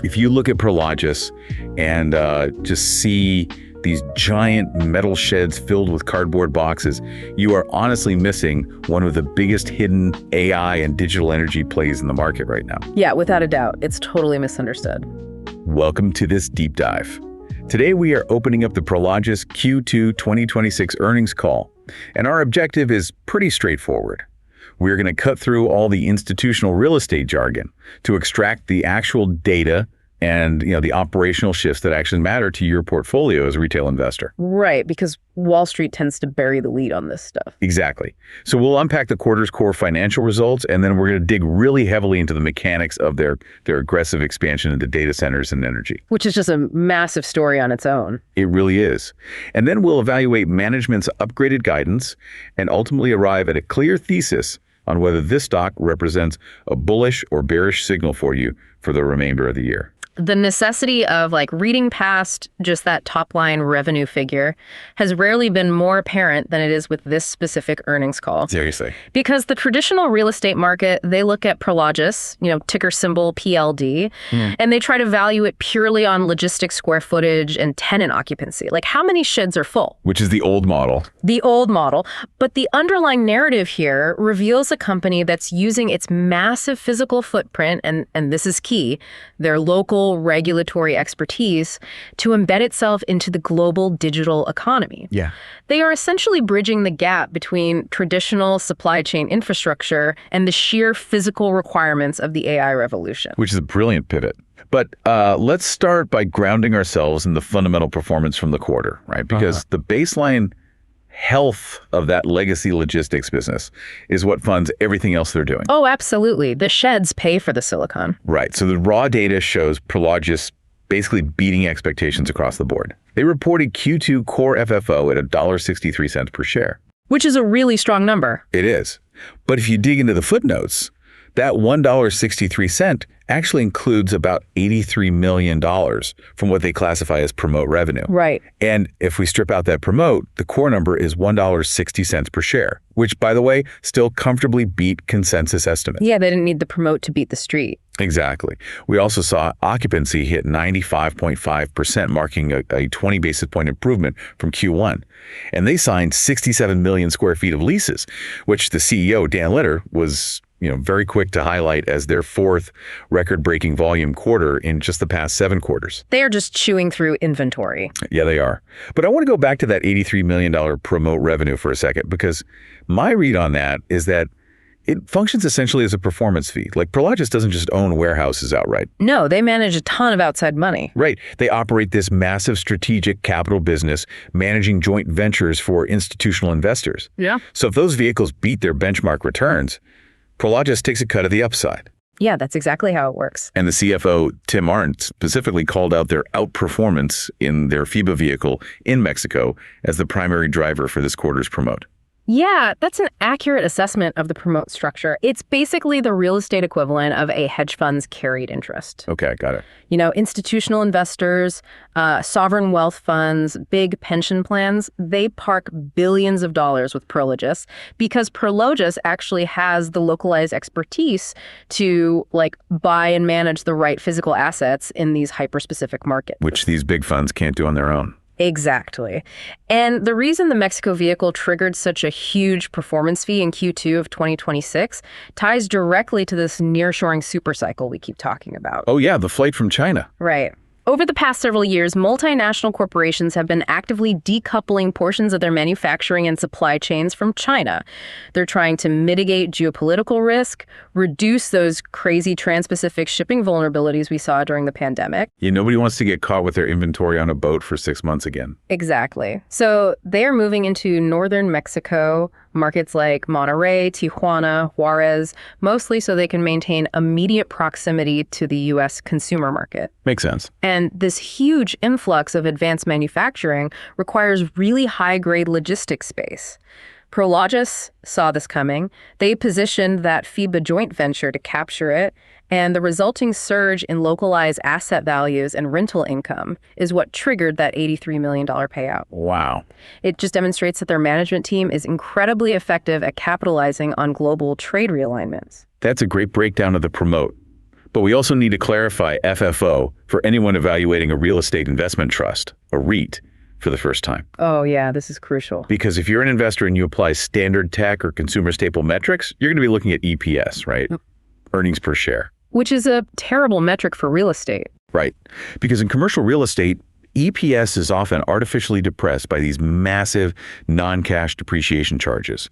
If you look at Prologis and just see these giant metal sheds filled with cardboard boxes, you are honestly missing one of the biggest hidden AI and digital energy plays in the market right now. Yeah, without a doubt. It's totally misunderstood. Welcome to this deep dive. Today we are opening up the Prologis Q2 2026 earnings call, and our objective is pretty straightforward. We're going to cut through all the institutional real estate jargon to extract the actual data and the operational shifts that actually matter to your portfolio as a retail investor. Right, because Wall Street tends to bury the lead on this stuff. Exactly. So we'll unpack the quarter's core financial results, and then we're going to dig really heavily into the mechanics of their aggressive expansion into data centers and energy. Which is just a massive story on its own. It really is. And then we'll evaluate management's upgraded guidance and ultimately arrive at a clear thesis on whether this stock represents a bullish or bearish signal for you for the remainder of the year. The necessity of reading past just that top line revenue figure has rarely been more apparent than it is with this specific earnings call. Seriously. Because the traditional real estate market, they look at Prologis, ticker symbol PLD, and they try to value it purely on logistics square footage and tenant occupancy. Like how many sheds are full? Which is the old model. The old model. But the underlying narrative here reveals a company that's using its massive physical footprint, and this is key, their local regulatory expertise to embed itself into the global digital economy. Yeah. They are essentially bridging the gap between traditional supply chain infrastructure and the sheer physical requirements of the AI revolution. Which is a brilliant pivot. But let's start by grounding ourselves in the fundamental performance from the quarter, right? Because the baseline health of that legacy logistics business is what funds everything else they're doing. Oh, absolutely. The sheds pay for the silicon. Right. So the raw data shows Prologis basically beating expectations across the board. They reported Q2 core FFO at $1.63 per share. Which is a really strong number. It is. But if you dig into the footnotes, that $1.63 actually includes about $83 million from what they classify as promote revenue. Right. And if we strip out that promote, the core number is $1.60 per share, which, by the way, still comfortably beat consensus estimates. Yeah, they didn't need the promote to beat the street. Exactly. We also saw occupancy hit 95.5%, marking a 20 basis point improvement from Q1. And they signed 67 million square feet of leases, which the CEO, Dan Litter, was very quick to highlight as their fourth record-breaking volume quarter in just the past 7 quarters. They are just chewing through inventory. Yeah, they are. But I want to go back to that $83 million promote revenue for a second, because my read on that is that it functions essentially as a performance fee. Like Prologis doesn't just own warehouses outright. No, they manage a ton of outside money. Right. They operate this massive strategic capital business, managing joint ventures for institutional investors. Yeah. So if those vehicles beat their benchmark returns, Prologis takes a cut of the upside. Yeah, that's exactly how it works. And the CFO, Tim Arndt, specifically called out their outperformance in their FIBA vehicle in Mexico as the primary driver for this quarter's promote. Yeah, that's an accurate assessment of the promote structure. It's basically the real estate equivalent of a hedge fund's carried interest. Okay, got it. Institutional investors, sovereign wealth funds, big pension plans, they park billions of dollars with Prologis because Prologis actually has the localized expertise to buy and manage the right physical assets in these hyper-specific markets. Which these big funds can't do on their own. Exactly. And the reason the Mexico vehicle triggered such a huge performance fee in Q2 of 2026 ties directly to this nearshoring supercycle we keep talking about. Oh yeah, the flight from China. Right. Over the past several years, multinational corporations have been actively decoupling portions of their manufacturing and supply chains from China. They're trying to mitigate geopolitical risk, reduce those crazy trans-Pacific shipping vulnerabilities we saw during the pandemic. Yeah, nobody wants to get caught with their inventory on a boat for 6 months again. Exactly. So they are moving into northern Mexico, markets like Monterrey, Tijuana, Juarez, mostly so they can maintain immediate proximity to the U.S. consumer market. Makes sense. And this huge influx of advanced manufacturing requires really high-grade logistics space. Prologis saw this coming. They positioned that FIBA joint venture to capture it, and the resulting surge in localized asset values and rental income is what triggered that $83 million payout. Wow. It just demonstrates that their management team is incredibly effective at capitalizing on global trade realignments. That's a great breakdown of the promote. But we also need to clarify FFO for anyone evaluating a real estate investment trust, a REIT, for the first time. Oh yeah, this is crucial. Because if you're an investor and you apply standard tech or consumer staple metrics, you're going to be looking at EPS, right? Earnings per share. Which is a terrible metric for real estate. Right. Because in commercial real estate, EPS is often artificially depressed by these massive non-cash depreciation charges.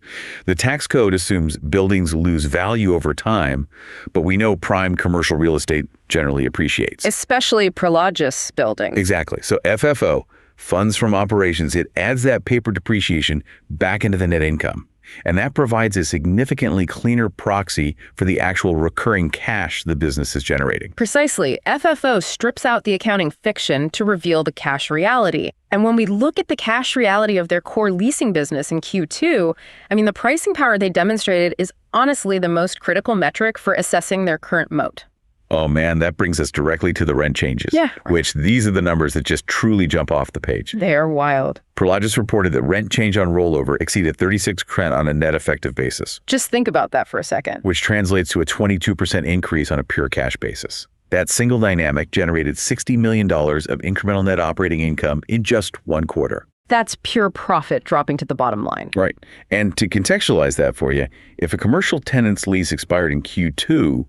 The tax code assumes buildings lose value over time, but we know prime commercial real estate generally appreciates. Especially Prologis buildings. Exactly. So FFO, funds from operations, it adds that paper depreciation back into the net income. And that provides a significantly cleaner proxy for the actual recurring cash the business is generating. Precisely. FFO strips out the accounting fiction to reveal the cash reality. And when we look at the cash reality of their core leasing business in Q2, the pricing power they demonstrated is honestly the most critical metric for assessing their current moat. Oh man, that brings us directly to the rent changes. Yeah. Which these are the numbers that just truly jump off the page. They are wild. Prologis reported that rent change on rollover exceeded 36% on a net effective basis. Just think about that for a second. Which translates to a 22% increase on a pure cash basis. That single dynamic generated $60 million of incremental net operating income in just one quarter. That's pure profit dropping to the bottom line. Right. And to contextualize that for you, if a commercial tenant's lease expired in Q2,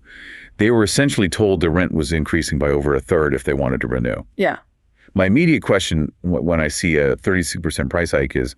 they were essentially told the rent was increasing by over a third if they wanted to renew. Yeah. My immediate question when I see a 36% price hike is,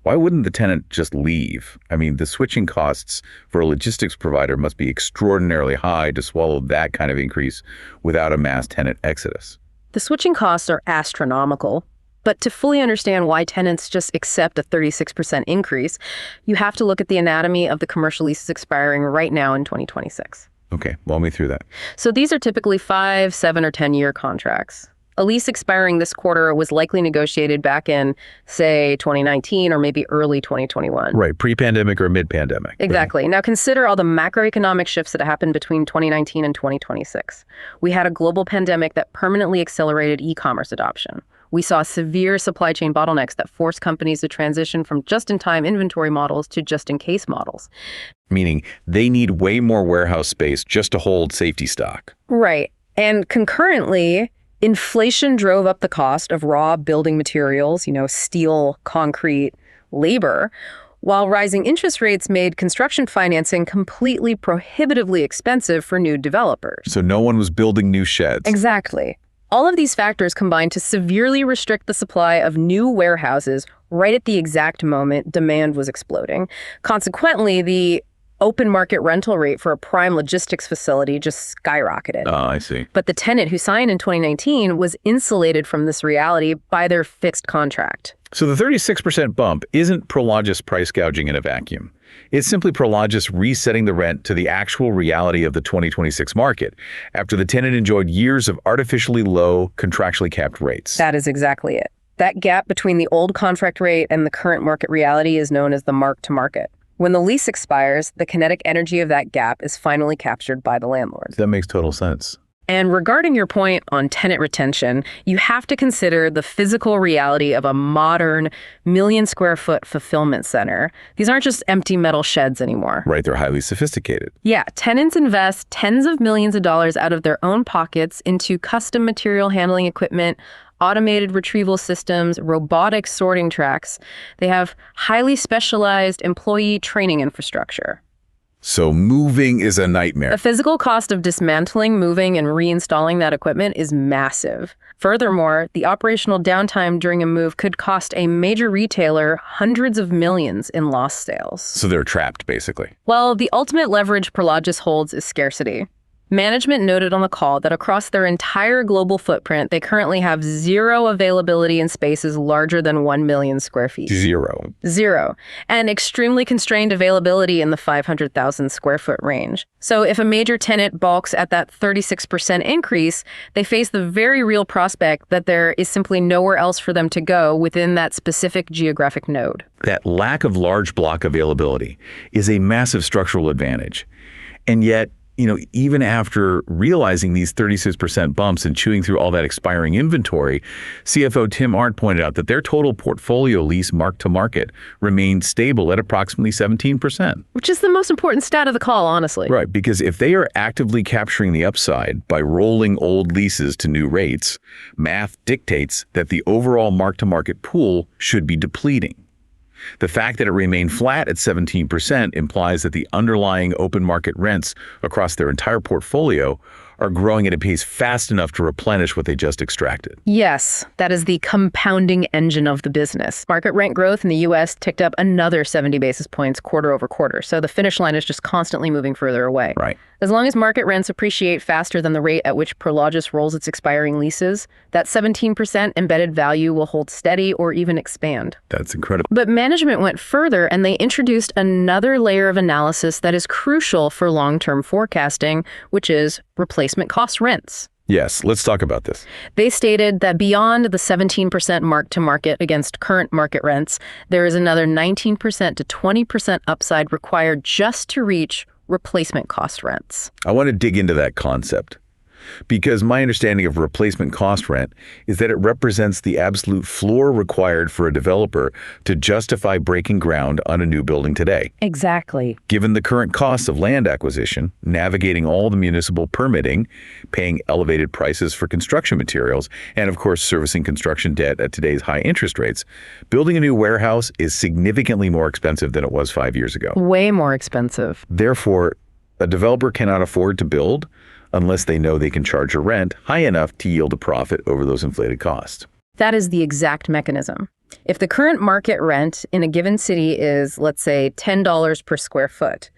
why wouldn't the tenant just leave? The switching costs for a logistics provider must be extraordinarily high to swallow that kind of increase without a mass tenant exodus. The switching costs are astronomical. But to fully understand why tenants just accept a 36% increase, you have to look at the anatomy of the commercial leases expiring right now in 2026. Okay, walk me through that. So these are typically 5, 7, or 10-year contracts. A lease expiring this quarter was likely negotiated back in, say, 2019 or maybe early 2021. Right, pre-pandemic or mid-pandemic. Exactly. Now consider all the macroeconomic shifts that happened between 2019 and 2026. We had a global pandemic that permanently accelerated e-commerce adoption. We saw severe supply chain bottlenecks that forced companies to transition from just-in-time inventory models to just-in-case models. Meaning they need way more warehouse space just to hold safety stock. Right. And concurrently, inflation drove up the cost of raw building materials, steel, concrete, labor, while rising interest rates made construction financing completely prohibitively expensive for new developers. So no one was building new sheds. Exactly. All of these factors combined to severely restrict the supply of new warehouses right at the exact moment demand was exploding. Consequently, the open market rental rate for a prime logistics facility just skyrocketed. Oh, I see. But the tenant who signed in 2019 was insulated from this reality by their fixed contract. So the 36% bump isn't Prologis price gouging in a vacuum. It's simply Prologis resetting the rent to the actual reality of the 2026 market after the tenant enjoyed years of artificially low, contractually capped rates. That is exactly it. That gap between the old contract rate and the current market reality is known as the mark-to-market. When the lease expires, the kinetic energy of that gap is finally captured by the landlord. That makes total sense. And regarding your point on tenant retention, you have to consider the physical reality of a modern million-square-foot fulfillment center. These aren't just empty metal sheds anymore. Right, they're highly sophisticated. Yeah, tenants invest tens of millions of dollars out of their own pockets into custom material handling equipment, automated retrieval systems, robotic sorting tracks. They have highly specialized employee training infrastructure. So moving is a nightmare. The physical cost of dismantling, moving, and reinstalling that equipment is massive. Furthermore, the operational downtime during a move could cost a major retailer hundreds of millions in lost sales. So they're trapped, basically. Well, the ultimate leverage Prologis holds is scarcity. Management noted on the call that across their entire global footprint, they currently have zero availability in spaces larger than 1 million square feet. Zero. And extremely constrained availability in the 500,000 square foot range. So if a major tenant balks at that 36% increase, they face the very real prospect that there is simply nowhere else for them to go within that specific geographic node. That lack of large block availability is a massive structural advantage. And yet, even after realizing these 36% bumps and chewing through all that expiring inventory, CFO Tim Arndt pointed out that their total portfolio lease mark-to-market remained stable at approximately 17%. Which is the most important stat of the call, honestly. Right, because if they are actively capturing the upside by rolling old leases to new rates, math dictates that the overall mark-to-market pool should be depleting. The fact that it remained flat at 17% implies that the underlying open market rents across their entire portfolio are growing at a pace fast enough to replenish what they just extracted. Yes, that is the compounding engine of the business. Market rent growth in the U.S. ticked up another 70 basis points quarter over quarter, so the finish line is just constantly moving further away. Right. As long as market rents appreciate faster than the rate at which Prologis rolls its expiring leases, that 17% embedded value will hold steady or even expand. That's incredible. But management went further and they introduced another layer of analysis that is crucial for long-term forecasting, which is replacement cost rents. Yes, let's talk about this. They stated that beyond the 17% mark-to-market against current market rents, there is another 19% to 20% upside required just to reach replacement cost rents. I want to dig into that concept because my understanding of replacement cost rent is that it represents the absolute floor required for a developer to justify breaking ground on a new building today. Exactly. Given the current costs of land acquisition, navigating all the municipal permitting, paying elevated prices for construction materials, and of course servicing construction debt at today's high interest rates, building a new warehouse is significantly more expensive than it was 5 years ago. Way more expensive. Therefore, a developer cannot afford to build unless they know they can charge a rent high enough to yield a profit over those inflated costs. That is the exact mechanism. If the current market rent in a given city is, let's say, $10 per square foot,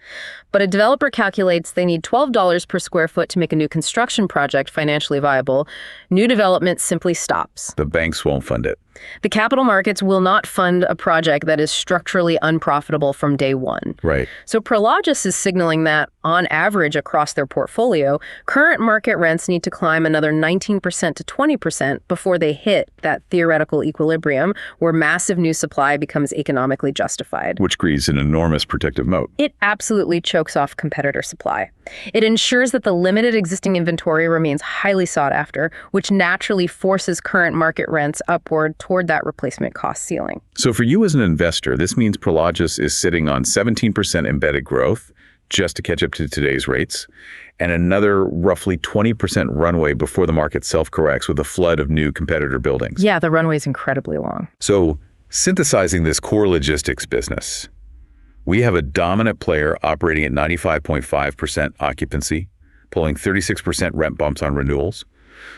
but a developer calculates they need $12 per square foot to make a new construction project financially viable, new development simply stops. The banks won't fund it. The capital markets will not fund a project that is structurally unprofitable from day one. Right. So Prologis is signaling that, on average across their portfolio, current market rents need to climb another 19% to 20% before they hit that theoretical equilibrium where massive new supply becomes economically justified. Which creates an enormous protective moat. It absolutely chokes off competitor supply. It ensures that the limited existing inventory remains highly sought after, which naturally forces current market rents upward toward that replacement cost ceiling. So for you as an investor, this means Prologis is sitting on 17% embedded growth just to catch up to today's rates, and another roughly 20% runway before the market self-corrects with a flood of new competitor buildings. Yeah, the runway is incredibly long. So synthesizing this core logistics business, we have a dominant player operating at 95.5% occupancy, pulling 36% rent bumps on renewals,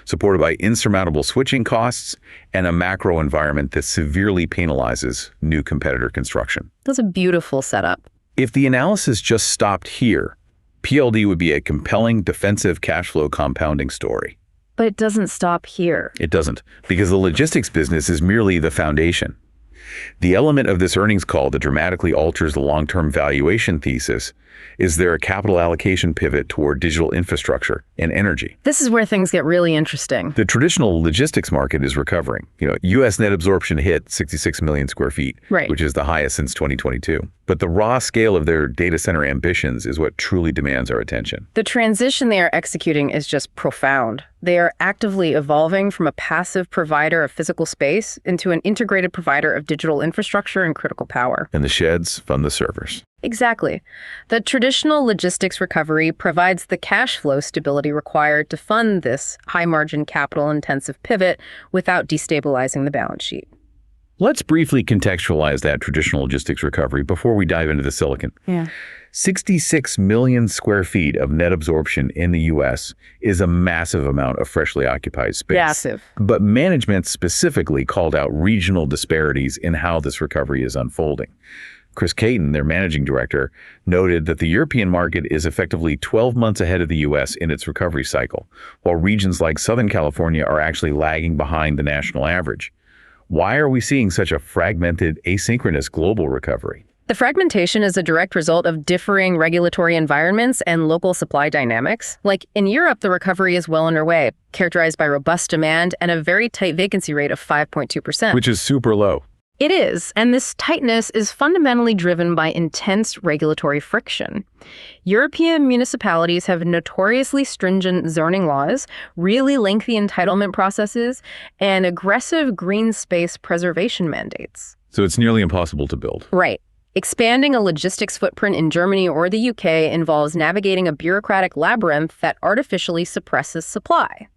supported by insurmountable switching costs and a macro environment that severely penalizes new competitor construction. That's a beautiful setup. If the analysis just stopped here, PLD would be a compelling defensive cash flow compounding story. But it doesn't stop here. It doesn't, because the logistics business is merely the foundation. The element of this earnings call that dramatically alters the long-term valuation thesis is there a capital allocation pivot toward digital infrastructure and energy. This is where things get really interesting. The traditional logistics market is recovering. U.S. net absorption hit 66 million square feet, Right. which is the highest since 2022. But the raw scale of their data center ambitions is what truly demands our attention. The transition they are executing is just profound. They are actively evolving from a passive provider of physical space into an integrated provider of digital infrastructure and critical power. And the sheds fund the servers. Exactly. The traditional logistics recovery provides the cash flow stability required to fund this high-margin, capital-intensive pivot without destabilizing the balance sheet. Let's briefly contextualize that traditional logistics recovery before we dive into the silicon. Yeah. 66 million square feet of net absorption in the U.S. is a massive amount of freshly occupied space. Massive. But management specifically called out regional disparities in how this recovery is unfolding. Chris Caton, their managing director, noted that the European market is effectively 12 months ahead of the U.S. in its recovery cycle, while regions like Southern California are actually lagging behind the national average. Why are we seeing such a fragmented, asynchronous global recovery? The fragmentation is a direct result of differing regulatory environments and local supply dynamics. Like in Europe, the recovery is well underway, characterized by robust demand and a very tight vacancy rate of 5.2%. Which is super low. It is, and this tightness is fundamentally driven by intense regulatory friction. European municipalities have notoriously stringent zoning laws, really lengthy entitlement processes, and aggressive green space preservation mandates. So it's nearly impossible to build. Right. Expanding a logistics footprint in Germany or the UK involves navigating a bureaucratic labyrinth that artificially suppresses supply.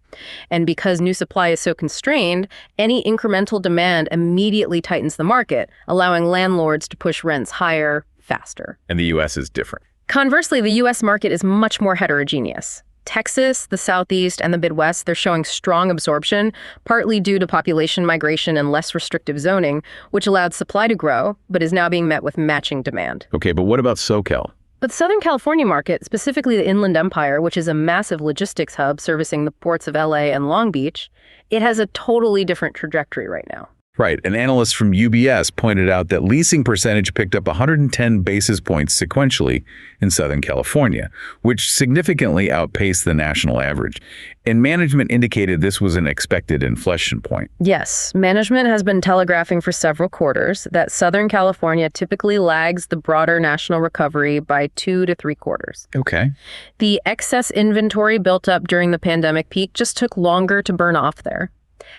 And because new supply is so constrained, any incremental demand immediately tightens the market, allowing landlords to push rents higher faster. And the U.S. is different. Conversely, the U.S. market is much more heterogeneous. Texas, the Southeast, and the Midwest, they're showing strong absorption, partly due to population migration and less restrictive zoning, which allowed supply to grow, but is now being met with matching demand. Okay, but what about SoCal? But the Southern California market, specifically the Inland Empire, which is a massive logistics hub servicing the ports of LA and Long Beach, it has a totally different trajectory right now. Right. An analyst from UBS pointed out that leasing percentage picked up 110 basis points sequentially in Southern California, which significantly outpaced the national average. And management indicated this was an expected inflection point. Yes, management has been telegraphing for several quarters that Southern California typically lags the broader national recovery by 2 to 3 quarters. Okay. The excess inventory built up during the pandemic peak just took longer to burn off there.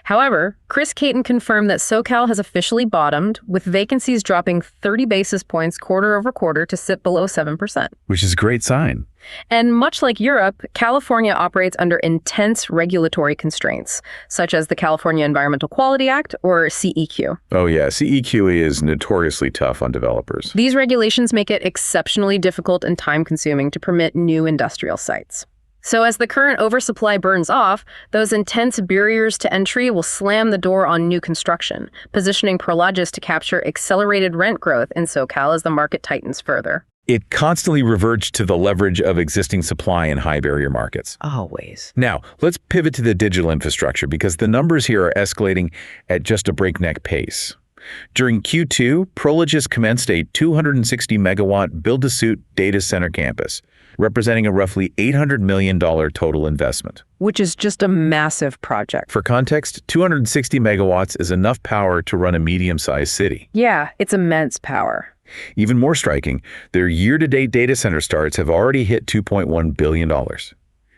However, Chris Caton confirmed that SoCal has officially bottomed, with vacancies dropping 30 basis points quarter over quarter to sit below 7%. Which is a great sign. And much like Europe, California operates under intense regulatory constraints, such as the California Environmental Quality Act, or CEQ. Oh yeah, CEQ is notoriously tough on developers. These regulations make it exceptionally difficult and time-consuming to permit new industrial sites. So as the current oversupply burns off, those intense barriers to entry will slam the door on new construction, positioning Prologis to capture accelerated rent growth in SoCal as the market tightens further. It constantly reverts to the leverage of existing supply in high barrier markets. Always. Now, let's pivot to the digital infrastructure because the numbers here are escalating at just a breakneck pace. During Q2, Prologis commenced a 260 megawatt build-to-suit data center campus, representing a roughly $800 million total investment. Which is just a massive project. For context, 260 megawatts is enough power to run a medium-sized city. Yeah, it's immense power. Even more striking, their year-to-date data center starts have already hit $2.1 billion.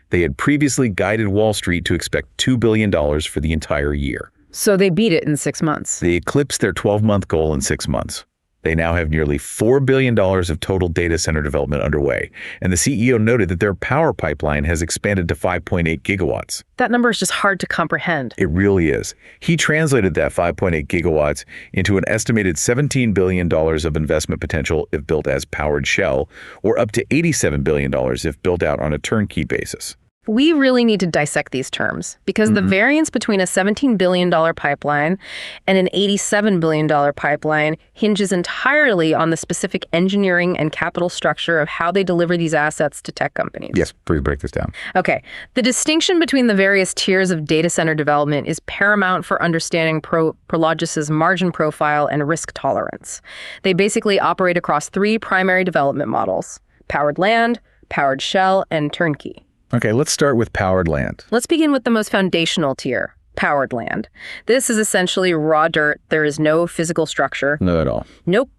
They had previously guided Wall Street to expect $2 billion for the entire year. So they beat it in 6 months. They eclipsed their 12-month goal in 6 months. They now have nearly $4 billion of total data center development underway, and the CEO noted that their power pipeline has expanded to 5.8 gigawatts. That number is just hard to comprehend. It really is. He translated that 5.8 gigawatts into an estimated $17 billion of investment potential if built as powered shell, or up to $87 billion if built out on a turnkey basis. We really need to dissect these terms because the variance between a $17 billion pipeline and an $87 billion pipeline hinges entirely on the specific engineering and capital structure of how they deliver these assets to tech companies. Yes, please break this down. Okay. The distinction between the various tiers of data center development is paramount for understanding Prologis's margin profile and risk tolerance. They basically operate across 3 primary development models: powered land, powered shell, and turnkey. Okay, let's start with powered land. Let's begin with the most foundational tier, powered land. This is essentially raw dirt. There is no physical structure. Not at all. Nope.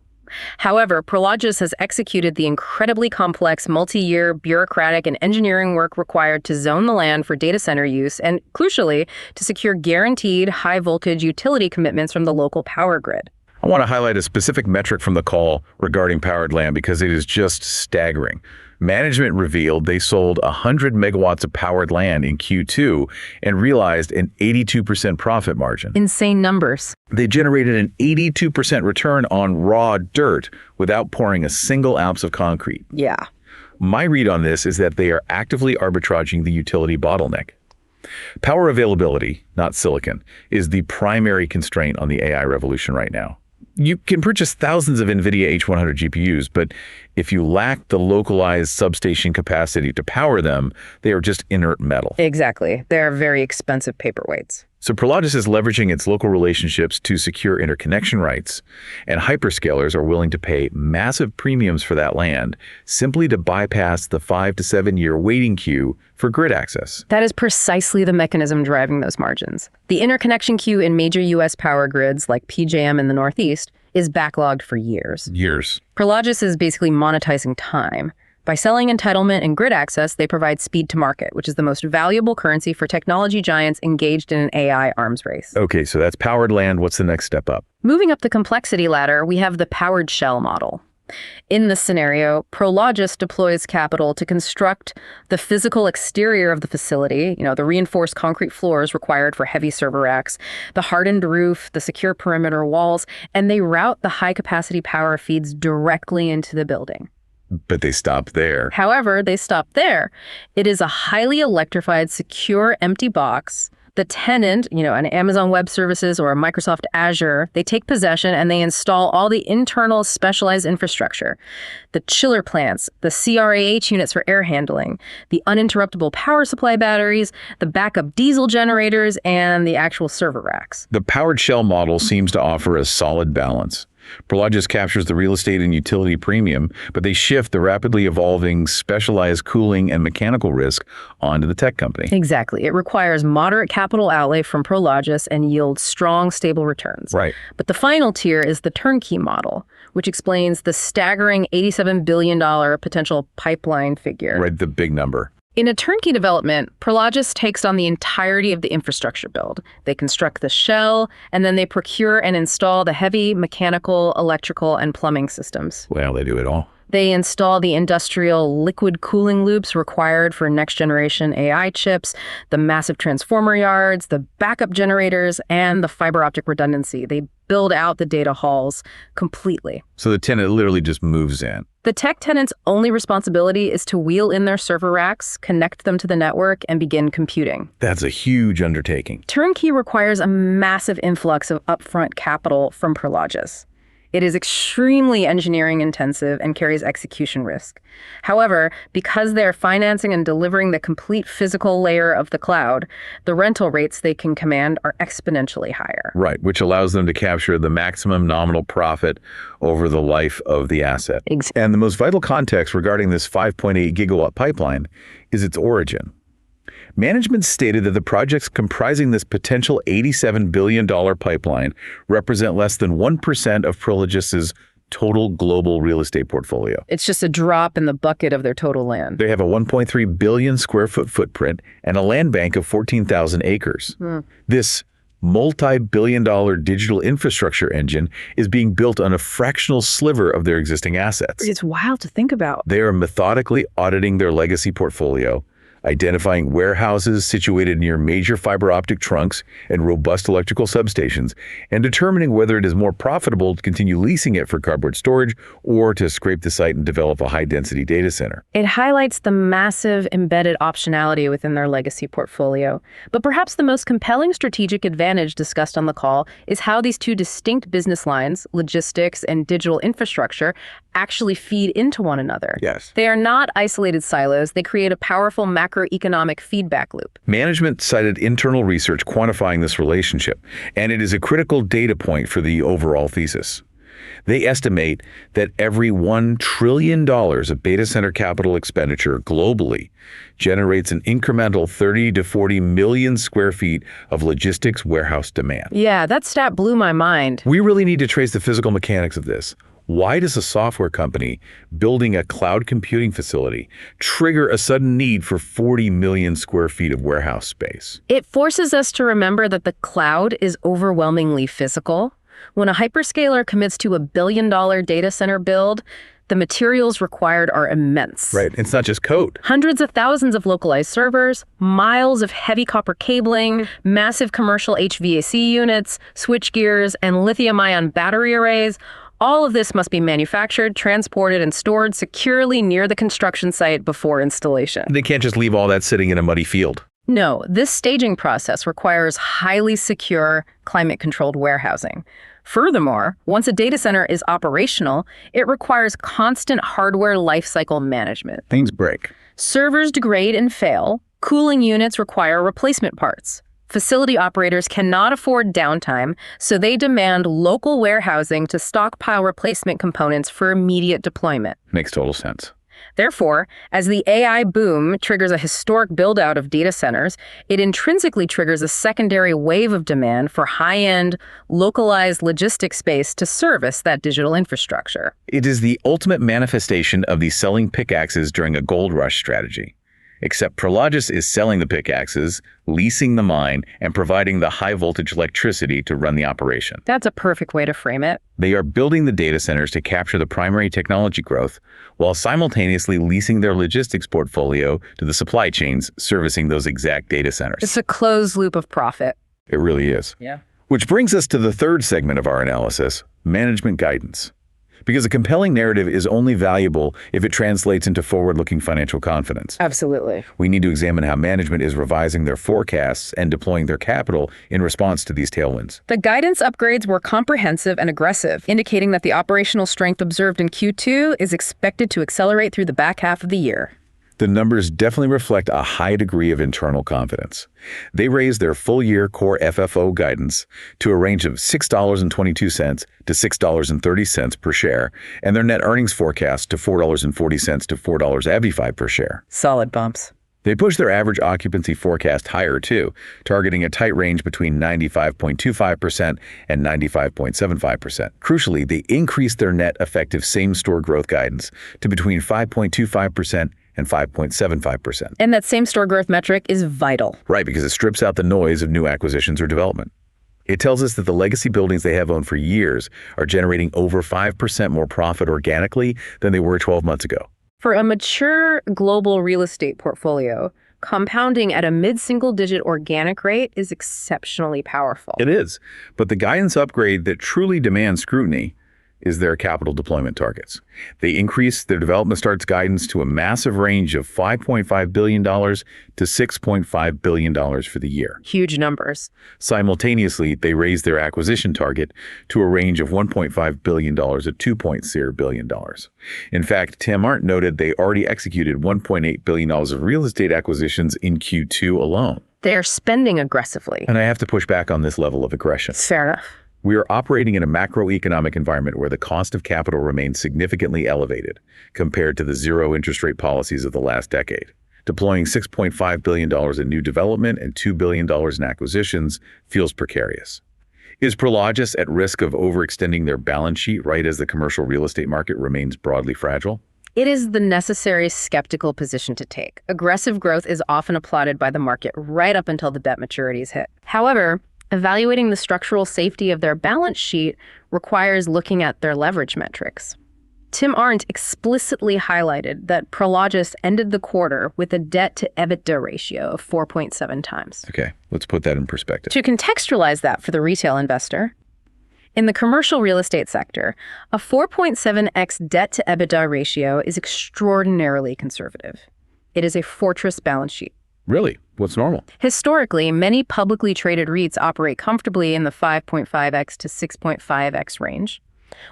However, Prologis has executed the incredibly complex multi-year bureaucratic and engineering work required to zone the land for data center use and, crucially, to secure guaranteed high-voltage utility commitments from the local power grid. I want to highlight a specific metric from the call regarding powered land because it is just staggering. Management revealed they sold 100 megawatts of powered land in Q2 and realized an 82% profit margin. Insane numbers. They generated an 82% return on raw dirt without pouring a single ounce of concrete. Yeah. My read on this is that they are actively arbitraging the utility bottleneck. Power availability, not silicon, is the primary constraint on the AI revolution right now. You can purchase thousands of NVIDIA H100 GPUs, but if you lack the localized substation capacity to power them, they are just inert metal. Exactly. They're very expensive paperweights. So Prologis is leveraging its local relationships to secure interconnection rights, and hyperscalers are willing to pay massive premiums for that land simply to bypass the 5 to 7 year waiting queue for grid access. That is precisely the mechanism driving those margins. The interconnection queue in major U.S. power grids like PJM in the Northeast is backlogged for years. Prologis is basically monetizing time. By selling entitlement and grid access, they provide speed to market, which is the most valuable currency for technology giants engaged in an AI arms race. Okay, so that's powered land. What's the next step up? Moving up the complexity ladder, we have the powered shell model. In this scenario, Prologis deploys capital to construct the physical exterior of the facility, the reinforced concrete floors required for heavy server racks, the hardened roof, the secure perimeter walls, and they route the high-capacity power feeds directly into the building. But they stop there. However, they stop there. It is a highly electrified, secure, empty box. The tenant, an Amazon Web Services or a Microsoft Azure, they take possession and they install all the internal specialized infrastructure, the chiller plants, the CRAH units for air handling, the uninterruptible power supply batteries, the backup diesel generators, and the actual server racks. The powered shell model seems to offer a solid balance. Prologis captures the real estate and utility premium, but they shift the rapidly evolving specialized cooling and mechanical risk onto the tech company. Exactly. It requires moderate capital outlay from Prologis and yields strong, stable returns. Right. But the final tier is the turnkey model, which explains the staggering $87 billion potential pipeline figure. Right, the big number. In a turnkey development, Prologis takes on the entirety of the infrastructure build. They construct the shell, and then they procure and install the heavy mechanical, electrical, and plumbing systems. Well, they do it all. They install the industrial liquid cooling loops required for next-generation AI chips, the massive transformer yards, the backup generators, and the fiber optic redundancy. They build out the data halls completely. So the tenant literally just moves in. The tech tenant's only responsibility is to wheel in their server racks, connect them to the network, and begin computing. That's a huge undertaking. Turnkey requires a massive influx of upfront capital from Prologis. It is extremely engineering intensive and carries execution risk. However, because they're financing and delivering the complete physical layer of the cloud, the rental rates they can command are exponentially higher. Right, which allows them to capture the maximum nominal profit over the life of the asset. And the most vital context regarding this 5.8 gigawatt pipeline is its origin. Management stated that the projects comprising this potential $87 billion pipeline represent less than 1% of Prologis's total global real estate portfolio. It's just a drop in the bucket of their total land. They have a 1.3 billion square foot footprint and a land bank of 14,000 acres. This multi-billion-dollar digital infrastructure engine is being built on a fractional sliver of their existing assets. It's wild to think about. They are methodically auditing their legacy portfolio, identifying warehouses situated near major fiber optic trunks and robust electrical substations, and determining whether it is more profitable to continue leasing it for cardboard storage or to scrape the site and develop a high-density data center. It highlights the massive embedded optionality within their legacy portfolio. But perhaps the most compelling strategic advantage discussed on the call is how these two distinct business lines, logistics and digital infrastructure, actually feed into one another. Yes. They are not isolated silos. They create a powerful macroeconomic feedback loop. Management cited internal research quantifying this relationship, and it is a critical data point for the overall thesis. They estimate that every $1 trillion of data center capital expenditure globally generates an incremental 30 to 40 million square feet of logistics warehouse demand. Yeah, that stat blew my mind. We really need to trace the physical mechanics of this. Why does a software company building a cloud computing facility trigger a sudden need for 40 million square feet of warehouse space? It forces us to remember that the cloud is overwhelmingly physical. When a hyperscaler commits to $1 billion data center build, the materials required are immense. Right. It's not just code. Hundreds of thousands of localized servers, miles of heavy copper cabling, massive commercial HVAC units, switchgears, and lithium-ion battery arrays. All of this must be manufactured, transported, and stored securely near the construction site before installation. They can't just leave all that sitting in a muddy field. No, this staging process requires highly secure, climate-controlled warehousing. Furthermore, once a data center is operational, it requires constant hardware lifecycle management. Things break. Servers degrade and fail. Cooling units require replacement parts. Facility operators cannot afford downtime, so they demand local warehousing to stockpile replacement components for immediate deployment. Makes total sense. Therefore, as the AI boom triggers a historic build-out of data centers, it intrinsically triggers a secondary wave of demand for high-end, localized logistics space to service that digital infrastructure. It is the ultimate manifestation of the selling pickaxes during a gold rush strategy. Except Prologis is selling the pickaxes, leasing the mine, and providing the high-voltage electricity to run the operation. That's a perfect way to frame it. They are building the data centers to capture the primary technology growth, while simultaneously leasing their logistics portfolio to the supply chains servicing those exact data centers. It's a closed loop of profit. It really is. Yeah. Which brings us to the third segment of our analysis, management guidance. Because a compelling narrative is only valuable if it translates into forward-looking financial confidence. Absolutely. We need to examine how management is revising their forecasts and deploying their capital in response to these tailwinds. The guidance upgrades were comprehensive and aggressive, indicating that the operational strength observed in Q2 is expected to accelerate through the back half of the year. The numbers definitely reflect a high degree of internal confidence. They raised their full-year core FFO guidance to a range of $6.22 to $6.30 per share, and their net earnings forecast to $4.40 to $4.85 per share. Solid bumps. They pushed their average occupancy forecast higher, too, targeting a tight range between 95.25% and 95.75%. Crucially, they increased their net effective same-store growth guidance to between 5.25% and 5.75%. And that same-store growth metric is vital. Right, because it strips out the noise of new acquisitions or development. It tells us that the legacy buildings they have owned for years are generating over 5% more profit organically than they were 12 months ago. For a mature global real estate portfolio, compounding at a mid-single-digit organic rate is exceptionally powerful. It is, but the guidance upgrade that truly demands scrutiny is their capital deployment targets. They increased their development starts guidance to a massive range of $5.5 billion to $6.5 billion for the year. Huge numbers. Simultaneously, they raised their acquisition target to a range of $1.5 billion to $2.0 billion. In fact, Tim Arndt noted they already executed $1.8 billion of real estate acquisitions in Q2 alone. They are spending aggressively. And I have to push back on this level of aggression. Fair enough. We are operating in a macroeconomic environment where the cost of capital remains significantly elevated compared to the zero interest rate policies of the last decade. Deploying $6.5 billion in new development and $2 billion in acquisitions feels precarious. Is Prologis at risk of overextending their balance sheet right as the commercial real estate market remains broadly fragile? It is the necessary skeptical position to take. Aggressive growth is often applauded by the market right up until the debt maturities hit. However, evaluating the structural safety of their balance sheet requires looking at their leverage metrics. Tim Arndt explicitly highlighted that Prologis ended the quarter with a debt-to-EBITDA ratio of 4.7 times. Okay, let's put that in perspective. To contextualize that for the retail investor, in the commercial real estate sector, a 4.7x debt-to-EBITDA ratio is extraordinarily conservative. It is a fortress balance sheet. Really? What's normal? Historically, many publicly traded REITs operate comfortably in the 5.5x to 6.5x range.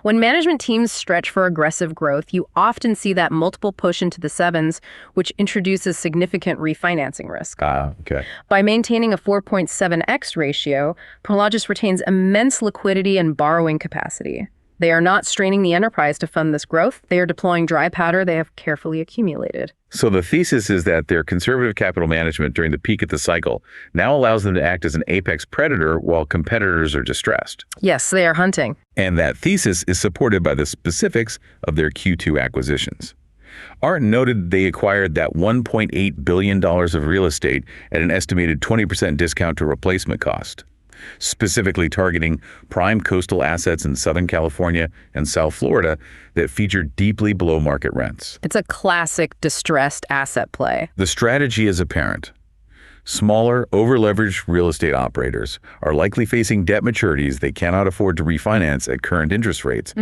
When management teams stretch for aggressive growth, you often see that multiple push into the sevens, which introduces significant refinancing risk. Okay. By maintaining a 4.7x ratio, Prologis retains immense liquidity and borrowing capacity. They are not straining the enterprise to fund this growth. They are deploying dry powder they have carefully accumulated. So the thesis is that their conservative capital management during the peak of the cycle now allows them to act as an apex predator while competitors are distressed. Yes, they are hunting. And that thesis is supported by the specifics of their Q2 acquisitions. Arndt noted they acquired that $1.8 billion of real estate at an estimated 20% discount to replacement cost, specifically targeting prime coastal assets in Southern California and South Florida that feature deeply below market rents. It's a classic distressed asset play. The strategy is apparent. Smaller, over-leveraged real estate operators are likely facing debt maturities they cannot afford to refinance at current interest rates,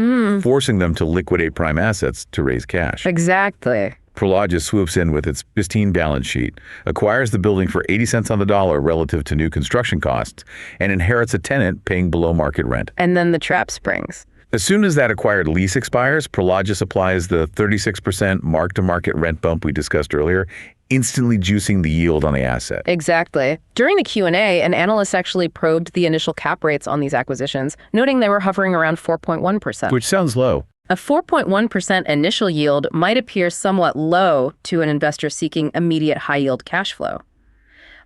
forcing them to liquidate prime assets to raise cash. Exactly. Prologis swoops in with its pristine balance sheet, acquires the building for 80 cents on the dollar relative to new construction costs, and inherits a tenant paying below market rent. And then the trap springs. As soon as that acquired lease expires, Prologis applies the 36% mark-to-market rent bump we discussed earlier, instantly juicing the yield on the asset. Exactly. During the Q&A, an analyst actually probed the initial cap rates on these acquisitions, noting they were hovering around 4.1%. Which sounds low. A 4.1% initial yield might appear somewhat low to an investor seeking immediate high-yield cash flow.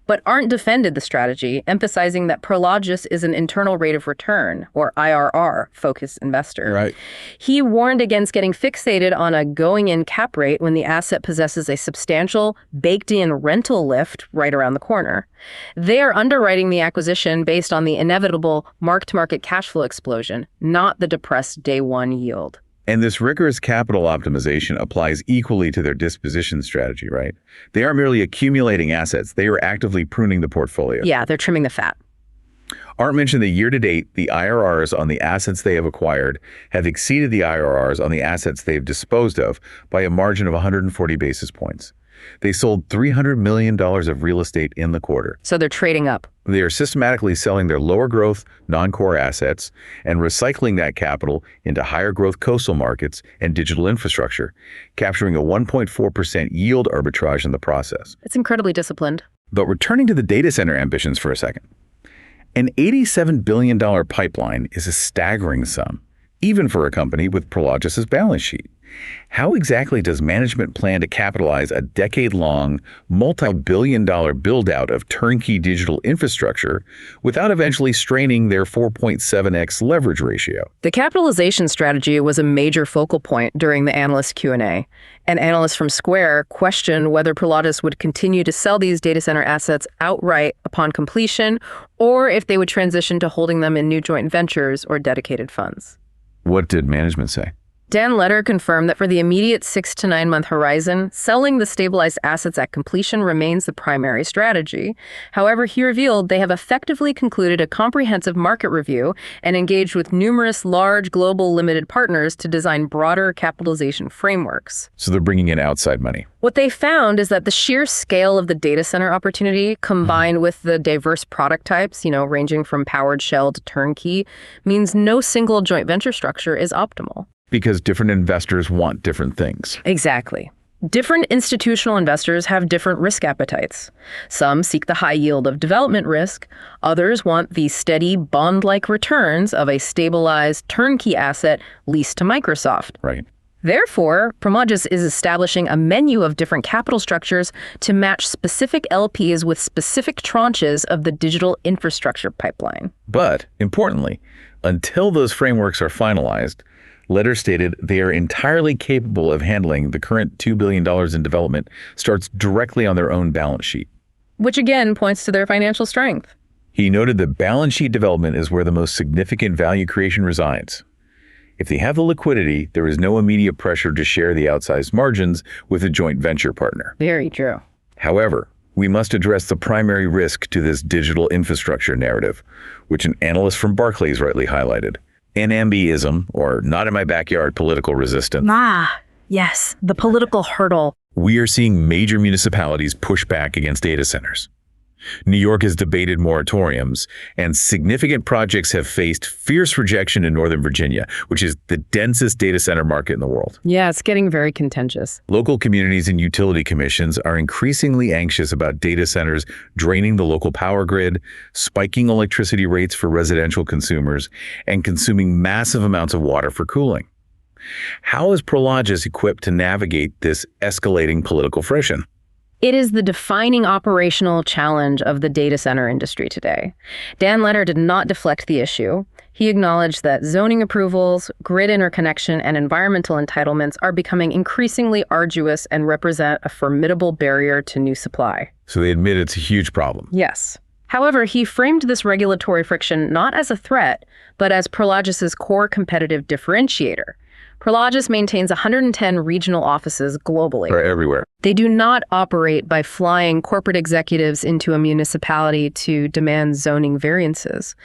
But Arndt defended the strategy, emphasizing that Prologis is an internal rate of return, or IRR-focused investor. Right. He warned against getting fixated on a going-in cap rate when the asset possesses a substantial, baked-in rental lift right around the corner. They are underwriting the acquisition based on the inevitable mark-to-market cash flow explosion, not the depressed day-one yield. And this rigorous capital optimization applies equally to their disposition strategy, right? They aren't merely accumulating assets, they are actively pruning the portfolio. Yeah, they're trimming the fat. Arndt mentioned that year-to-date, the IRRs on the assets they have acquired have exceeded the IRRs on the assets they've disposed of by a margin of 140 basis points. They sold $300 million of real estate in the quarter. So they're trading up. They are systematically selling their lower growth, non-core assets and recycling that capital into higher growth coastal markets and digital infrastructure, capturing a 1.4% yield arbitrage in the process. It's incredibly disciplined. But returning to the data center ambitions for a second, an $87 billion pipeline is a staggering sum, even for a company with Prologis' balance sheet. How exactly does management plan to capitalize a decade-long, multi-billion-dollar build-out of turnkey digital infrastructure without eventually straining their 4.7x leverage ratio? The capitalization strategy was a major focal point during the analyst Q&A. An analyst from Square questioned whether Prologis would continue to sell these data center assets outright upon completion, or if they would transition to holding them in new joint ventures or dedicated funds. What did management say? Dan Leder confirmed that for the immediate 6 to 9 month horizon, selling the stabilized assets at completion remains the primary strategy. However, he revealed they have effectively concluded a comprehensive market review and engaged with numerous large global limited partners to design broader capitalization frameworks. So they're bringing in outside money. What they found is that the sheer scale of the data center opportunity, combined with the diverse product types, ranging from powered shell to turnkey, means no single joint venture structure is optimal. Because different investors want different things. Exactly. Different institutional investors have different risk appetites. Some seek the high yield of development risk. Others want the steady bond-like returns of a stabilized turnkey asset leased to Microsoft. Right. Therefore, Prologis is establishing a menu of different capital structures to match specific LPs with specific tranches of the digital infrastructure pipeline. But, importantly, until those frameworks are finalized, Leder stated they are entirely capable of handling the current $2 billion in development starts directly on their own balance sheet. Which again points to their financial strength. He noted that balance sheet development is where the most significant value creation resides. If they have the liquidity, there is no immediate pressure to share the outsized margins with a joint venture partner. Very true. However, we must address the primary risk to this digital infrastructure narrative, which an analyst from Barclays rightly highlighted. NIMBYism, or not in my backyard political resistance. Yes, the political hurdle. We are seeing major municipalities push back against data centers. New York has debated moratoriums, and significant projects have faced fierce rejection in Northern Virginia, which is the densest data center market in the world. Yeah, it's getting very contentious. Local communities and utility commissions are increasingly anxious about data centers draining the local power grid, spiking electricity rates for residential consumers, and consuming massive amounts of water for cooling. How is Prologis equipped to navigate this escalating political friction? It is the defining operational challenge of the data center industry today. Dan Leder did not deflect the issue. He acknowledged that zoning approvals, grid interconnection, and environmental entitlements are becoming increasingly arduous and represent a formidable barrier to new supply. So they admit it's a huge problem. Yes. However, he framed this regulatory friction not as a threat, but as Prologis' core competitive differentiator. Prologis maintains 110 regional offices globally. Or everywhere. They do not operate by flying corporate executives into a municipality to demand zoning variances.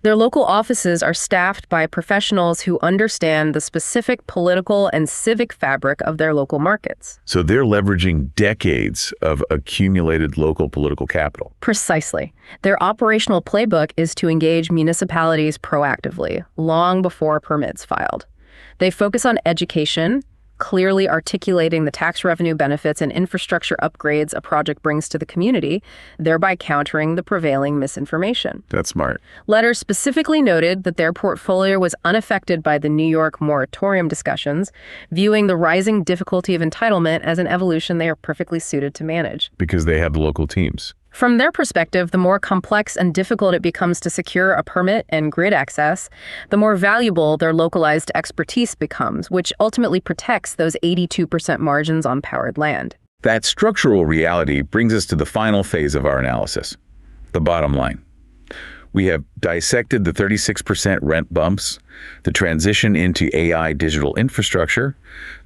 Their local offices are staffed by professionals who understand the specific political and civic fabric of their local markets. So they're leveraging decades of accumulated local political capital. Precisely. Their operational playbook is to engage municipalities proactively, long before permits filed. They focus on education, clearly articulating the tax revenue benefits and infrastructure upgrades a project brings to the community, thereby countering the prevailing misinformation. That's smart. Letters specifically noted that their portfolio was unaffected by the New York moratorium discussions, viewing the rising difficulty of entitlement as an evolution they are perfectly suited to manage. Because they have the local teams. From their perspective, the more complex and difficult it becomes to secure a permit and grid access, the more valuable their localized expertise becomes, which ultimately protects those 82% margins on powered land. That structural reality brings us to the final phase of our analysis, the bottom line. We have dissected the 36% rent bumps, the transition into AI digital infrastructure,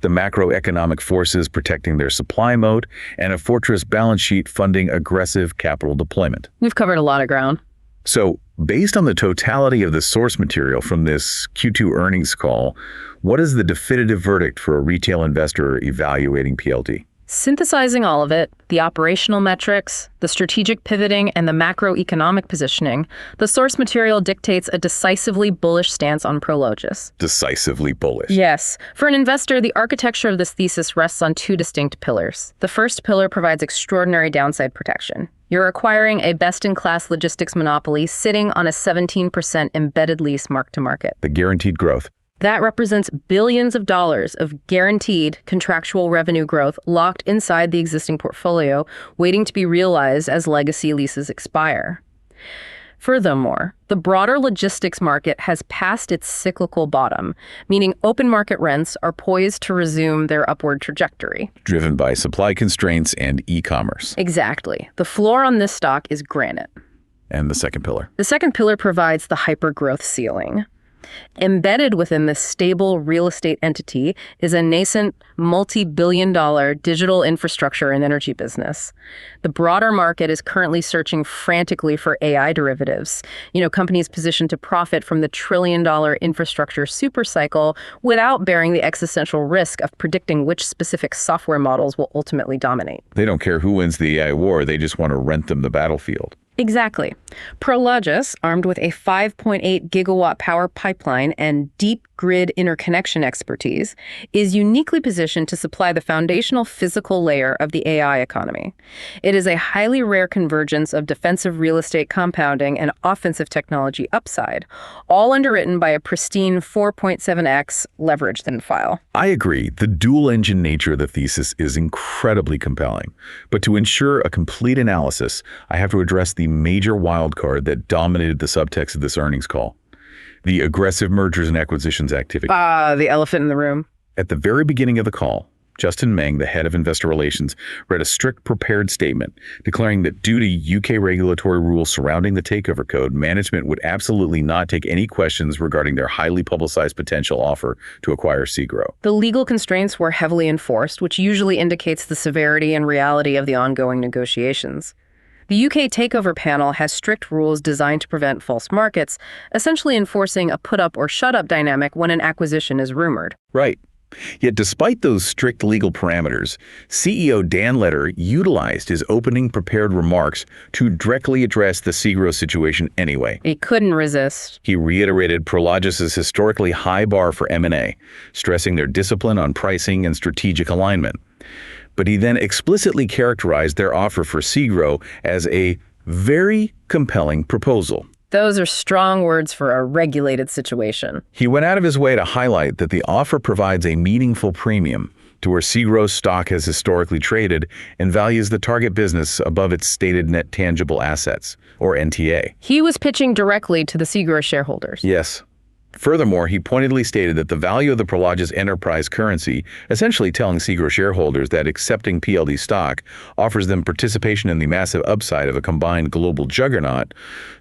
the macroeconomic forces protecting their supply mode, and a fortress balance sheet funding aggressive capital deployment. We've covered a lot of ground. So, based on the totality of the source material from this Q2 earnings call, what is the definitive verdict for a retail investor evaluating PLD? Synthesizing all of it, the operational metrics, the strategic pivoting, and the macroeconomic positioning, the source material dictates a decisively bullish stance on Prologis. Decisively bullish. Yes. For an investor, the architecture of this thesis rests on two distinct pillars. The first pillar provides extraordinary downside protection. You're acquiring a best-in-class logistics monopoly sitting on a 17% embedded lease mark-to-market. The guaranteed growth. That represents billions of dollars of guaranteed contractual revenue growth locked inside the existing portfolio, waiting to be realized as legacy leases expire. Furthermore, the broader logistics market has passed its cyclical bottom, meaning open market rents are poised to resume their upward trajectory. Driven by supply constraints and e-commerce. Exactly. The floor on this stock is granite. And the second pillar? The second pillar provides the hyper-growth ceiling. Embedded within this stable real estate entity is a nascent multi-billion-dollar digital infrastructure and energy business. The broader market is currently searching frantically for AI derivatives, companies positioned to profit from the trillion-dollar infrastructure supercycle without bearing the existential risk of predicting which specific software models will ultimately dominate. They don't care who wins the AI war, they just want to rent them the battlefield. Exactly. Prologis, armed with a 5.8 gigawatt power pipeline and deep grid interconnection expertise, is uniquely positioned to supply the foundational physical layer of the AI economy. It is a highly rare convergence of defensive real estate compounding and offensive technology upside, all underwritten by a pristine 4.7x leveraged thin file. I agree. The dual-engine nature of the thesis is incredibly compelling. But to ensure a complete analysis, I have to address the major wildcard that dominated the subtext of this earnings call. The aggressive mergers and acquisitions activity. The elephant in the room. At the very beginning of the call, Justin Meng, the head of investor relations, read a strict prepared statement declaring that due to UK regulatory rules surrounding the takeover code, management would absolutely not take any questions regarding their highly publicized potential offer to acquire Segro. The legal constraints were heavily enforced, which usually indicates the severity and reality of the ongoing negotiations. The UK Takeover Panel has strict rules designed to prevent false markets, essentially enforcing a put-up or shut-up dynamic when an acquisition is rumored. Right. Yet despite those strict legal parameters, CEO Dan Leder utilized his opening prepared remarks to directly address the Segro situation anyway. He couldn't resist. He reiterated Prologis' historically high bar for M&A, stressing their discipline on pricing and strategic alignment. But he then explicitly characterized their offer for Segro as a very compelling proposal. Those are strong words for a regulated situation. He went out of his way to highlight that the offer provides a meaningful premium to where Segro's stock has historically traded and values the target business above its stated net tangible assets, or NTA. He was pitching directly to the Segro shareholders. Yes. Furthermore, he pointedly stated that the value of the Prologis enterprise currency, essentially telling Segro shareholders that accepting PLD stock offers them participation in the massive upside of a combined global juggernaut,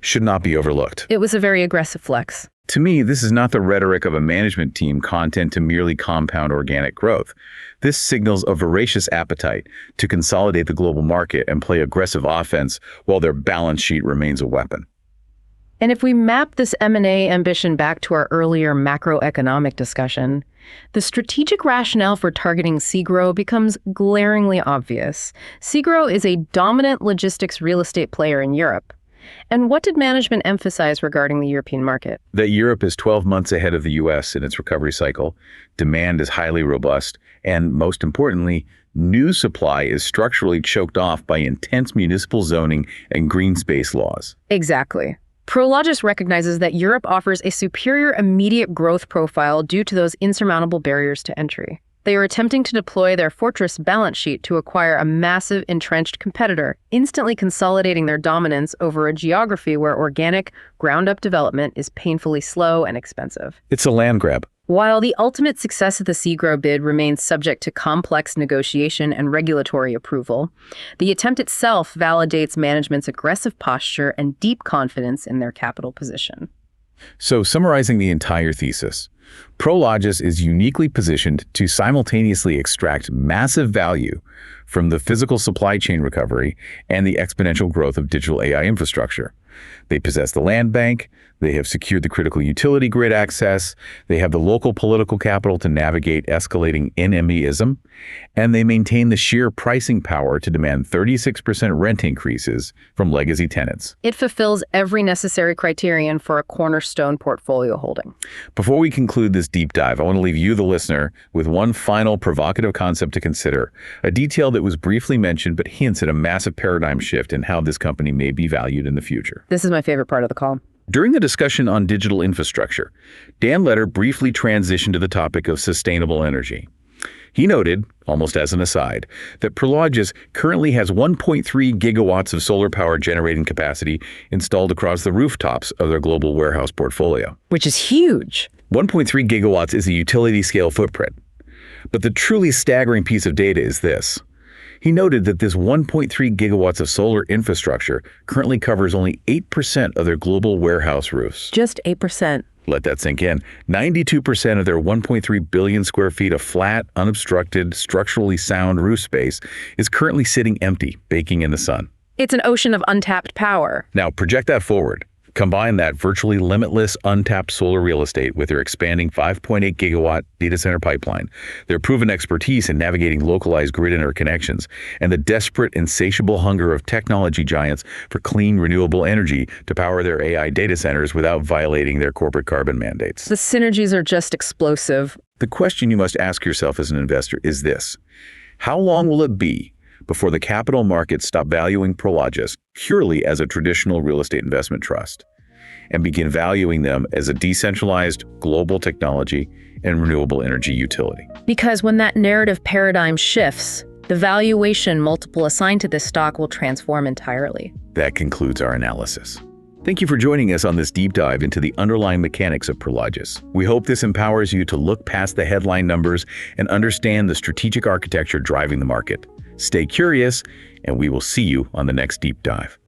should not be overlooked. It was a very aggressive flex. To me, this is not the rhetoric of a management team content to merely compound organic growth. This signals a voracious appetite to consolidate the global market and play aggressive offense while their balance sheet remains a weapon. And if we map this M&A ambition back to our earlier macroeconomic discussion, the strategic rationale for targeting SEGRO becomes glaringly obvious. SEGRO is a dominant logistics real estate player in Europe. And what did management emphasize regarding the European market? That Europe is 12 months ahead of the U.S. in its recovery cycle, demand is highly robust, and most importantly, new supply is structurally choked off by intense municipal zoning and green space laws. Exactly. Prologis recognizes that Europe offers a superior immediate growth profile due to those insurmountable barriers to entry. They are attempting to deploy their fortress balance sheet to acquire a massive entrenched competitor, instantly consolidating their dominance over a geography where organic, ground-up development is painfully slow and expensive. It's a land grab. While the ultimate success of the SEGRO bid remains subject to complex negotiation and regulatory approval, the attempt itself validates management's aggressive posture and deep confidence in their capital position. So, summarizing the entire thesis, Prologis is uniquely positioned to simultaneously extract massive value from the physical supply chain recovery and the exponential growth of digital AI infrastructure. They possess the land bank, they have secured the critical utility grid access, they have the local political capital to navigate escalating NIMBYism, and they maintain the sheer pricing power to demand 36% rent increases from legacy tenants. It fulfills every necessary criterion for a cornerstone portfolio holding. Before we conclude this deep dive, I want to leave you, the listener, with one final provocative concept to consider, a detail that was briefly mentioned but hints at a massive paradigm shift in how this company may be valued in the future. This is my favorite part of the call. During the discussion on digital infrastructure, Dan Leder briefly transitioned to the topic of sustainable energy. He noted, almost as an aside, that Prologis currently has 1.3 gigawatts of solar power generating capacity installed across the rooftops of their global warehouse portfolio. Which is huge. 1.3 gigawatts is a utility-scale footprint. But the truly staggering piece of data is this. He noted that this 1.3 gigawatts of solar infrastructure currently covers only 8% of their global warehouse roofs. Just 8%. Let that sink in. 92% of their 1.3 billion square feet of flat, unobstructed, structurally sound roof space is currently sitting empty, baking in the sun. It's an ocean of untapped power. Now, project that forward. Combine that virtually limitless untapped solar real estate with their expanding 5.8 gigawatt data center pipeline, their proven expertise in navigating localized grid interconnections, and the desperate, insatiable hunger of technology giants for clean, renewable energy to power their AI data centers without violating their corporate carbon mandates. The synergies are just explosive. The question you must ask yourself as an investor is this: how long will it be before the capital markets stop valuing Prologis purely as a traditional real estate investment trust and begin valuing them as a decentralized global technology and renewable energy utility? Because when that narrative paradigm shifts, the valuation multiple assigned to this stock will transform entirely. That concludes our analysis. Thank you for joining us on this deep dive into the underlying mechanics of Prologis. We hope this empowers you to look past the headline numbers and understand the strategic architecture driving the market. Stay curious, and we will see you on the next deep dive.